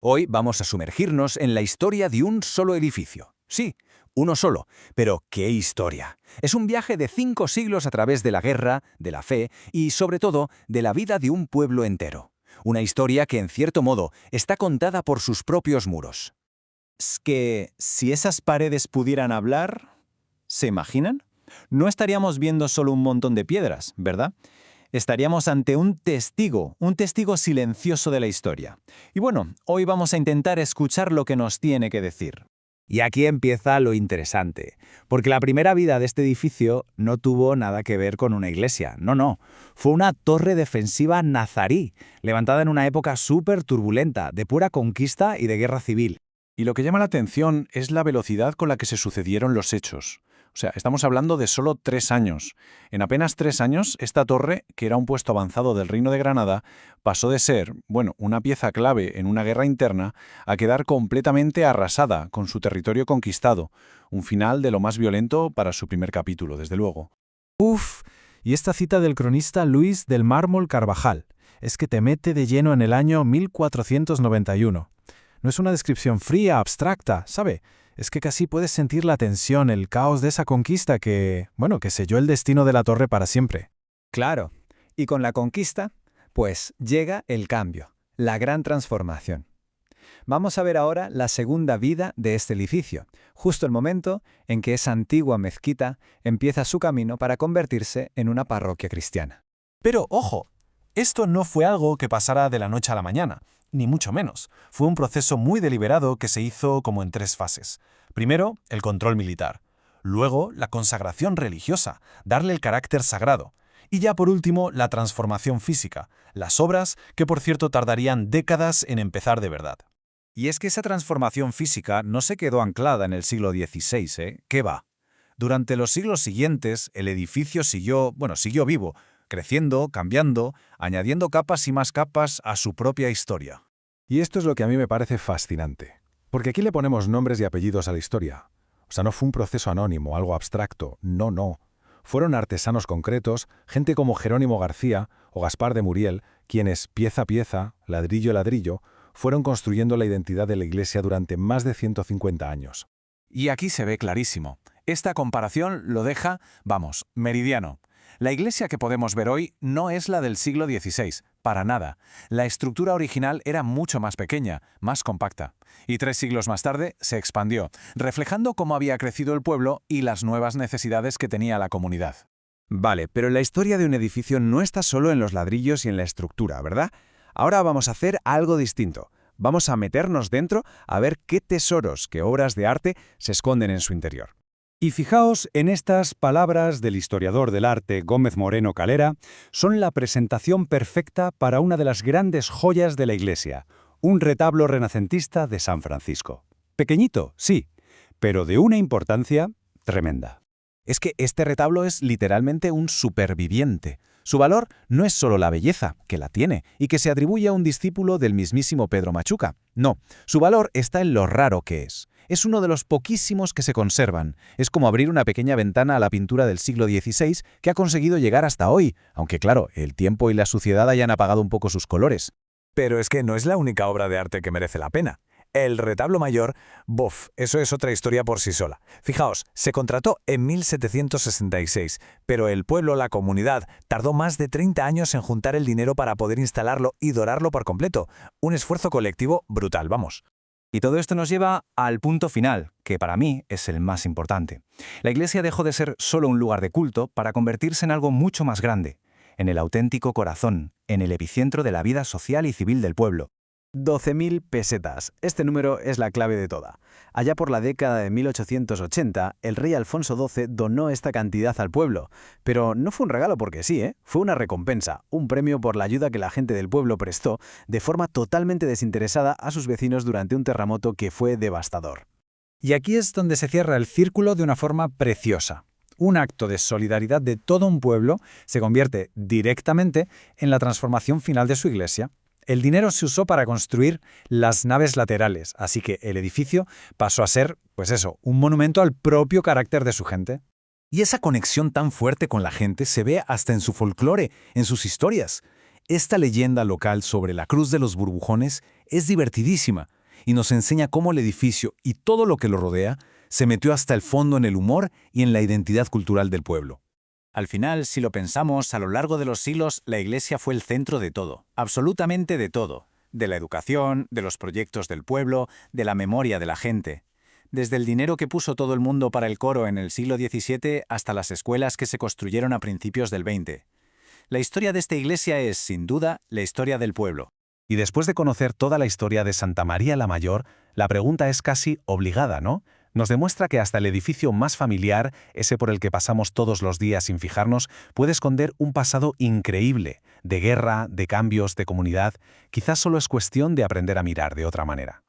Hoy vamos a sumergirnos en la historia de un solo edificio. Sí, uno solo, pero ¡qué historia! Es un viaje de 5 siglos a través de la guerra, de la fe y, sobre todo, de la vida de un pueblo entero. Una historia que, en cierto modo, está contada por sus propios muros. Es que si esas paredes pudieran hablar, ¿se imaginan? No estaríamos viendo solo un montón de piedras, ¿verdad? Estaríamos ante un testigo silencioso de la historia. Y bueno, hoy vamos a intentar escuchar lo que nos tiene que decir. Y aquí empieza lo interesante, porque la primera vida de este edificio no tuvo nada que ver con una iglesia, no. Fue una torre defensiva nazarí, levantada en una época súper turbulenta, de pura conquista y de guerra civil. Y lo que llama la atención es la velocidad con la que se sucedieron los hechos. O sea, estamos hablando de solo 3 años. En apenas 3 años, esta torre, que era un puesto avanzado del Reino de Granada, pasó de ser, una pieza clave en una guerra interna, a quedar completamente arrasada, con su territorio conquistado. Un final de lo más violento para su primer capítulo, desde luego. Y esta cita del cronista Luis del Mármol Carvajal, es que te mete de lleno en el año 1491. No es una descripción fría, abstracta, ¿sabe? Es que casi puedes sentir la tensión, el caos de esa conquista que selló el destino de la torre para siempre. Claro, y con la conquista, pues llega el cambio, la gran transformación. Vamos a ver ahora la segunda vida de este edificio, justo el momento en que esa antigua mezquita empieza su camino para convertirse en una parroquia cristiana. Pero, ojo, esto no fue algo que pasara de la noche a la mañana, ni mucho menos. Fue un proceso muy deliberado que se hizo como en 3 fases. Primero, el control militar. Luego, la consagración religiosa, darle el carácter sagrado. Y ya por último, la transformación física, las obras que por cierto tardarían décadas en empezar de verdad. Y es que esa transformación física no se quedó anclada en el siglo XVI, ¿eh? ¿Qué va? Durante los siglos siguientes, el edificio siguió vivo, creciendo, cambiando, añadiendo capas y más capas a su propia historia. Y esto es lo que a mí me parece fascinante. Porque aquí le ponemos nombres y apellidos a la historia. O sea, no fue un proceso anónimo, algo abstracto. No. Fueron artesanos concretos, gente como Jerónimo García o Gaspar de Muriel, quienes, pieza a pieza, ladrillo a ladrillo, fueron construyendo la identidad de la Iglesia durante más de 150 años. Y aquí se ve clarísimo. Esta comparación lo deja, meridiano. La iglesia que podemos ver hoy no es la del siglo XVI, para nada. La estructura original era mucho más pequeña, más compacta. Y 3 siglos más tarde se expandió, reflejando cómo había crecido el pueblo y las nuevas necesidades que tenía la comunidad. Vale, pero la historia de un edificio no está solo en los ladrillos y en la estructura, ¿verdad? Ahora vamos a hacer algo distinto. Vamos a meternos dentro a ver qué tesoros, qué obras de arte se esconden en su interior. Y fijaos en estas palabras del historiador del arte Gómez Moreno Calera, son la presentación perfecta para una de las grandes joyas de la Iglesia, un retablo renacentista de San Francisco. Pequeñito, sí, pero de una importancia tremenda. Es que este retablo es literalmente un superviviente. Su valor no es solo la belleza, que la tiene, y que se atribuye a un discípulo del mismísimo Pedro Machuca. No, su valor está en lo raro que es. Es uno de los poquísimos que se conservan. Es como abrir una pequeña ventana a la pintura del siglo XVI que ha conseguido llegar hasta hoy, aunque claro, el tiempo y la suciedad hayan apagado un poco sus colores. Pero es que no es la única obra de arte que merece la pena. El retablo mayor, eso es otra historia por sí sola. Fijaos, se contrató en 1766, pero el pueblo, la comunidad, tardó más de 30 años en juntar el dinero para poder instalarlo y dorarlo por completo. Un esfuerzo colectivo brutal, Y todo esto nos lleva al punto final, que para mí es el más importante. La iglesia dejó de ser solo un lugar de culto para convertirse en algo mucho más grande, en el auténtico corazón, en el epicentro de la vida social y civil del pueblo. 12.000 pesetas. Este número es la clave de toda. Allá por la década de 1880, el rey Alfonso XII donó esta cantidad al pueblo. Pero no fue un regalo porque sí, Fue una recompensa, un premio por la ayuda que la gente del pueblo prestó de forma totalmente desinteresada a sus vecinos durante un terremoto que fue devastador. Y aquí es donde se cierra el círculo de una forma preciosa. Un acto de solidaridad de todo un pueblo se convierte directamente en la transformación final de su iglesia. El dinero se usó para construir las naves laterales, así que el edificio pasó a ser, un monumento al propio carácter de su gente. Y esa conexión tan fuerte con la gente se ve hasta en su folclore, en sus historias. Esta leyenda local sobre la Cruz de los Burbujones Es divertidísima y nos enseña cómo el edificio y todo lo que lo rodea se metió hasta el fondo en el humor y en la identidad cultural del pueblo. Al final, si lo pensamos, a lo largo de los siglos, la Iglesia fue el centro de todo, absolutamente de todo, de la educación, de los proyectos del pueblo, de la memoria de la gente. Desde el dinero que puso todo el mundo para el coro en el siglo XVII hasta las escuelas que se construyeron a principios del XX. La historia de esta iglesia es, sin duda, la historia del pueblo. Y después de conocer toda la historia de Santa María la Mayor, la pregunta es casi obligada, ¿no? Nos demuestra que hasta el edificio más familiar, ese por el que pasamos todos los días sin fijarnos, puede esconder un pasado increíble, de guerra, de cambios, de comunidad. Quizás solo es cuestión de aprender a mirar de otra manera.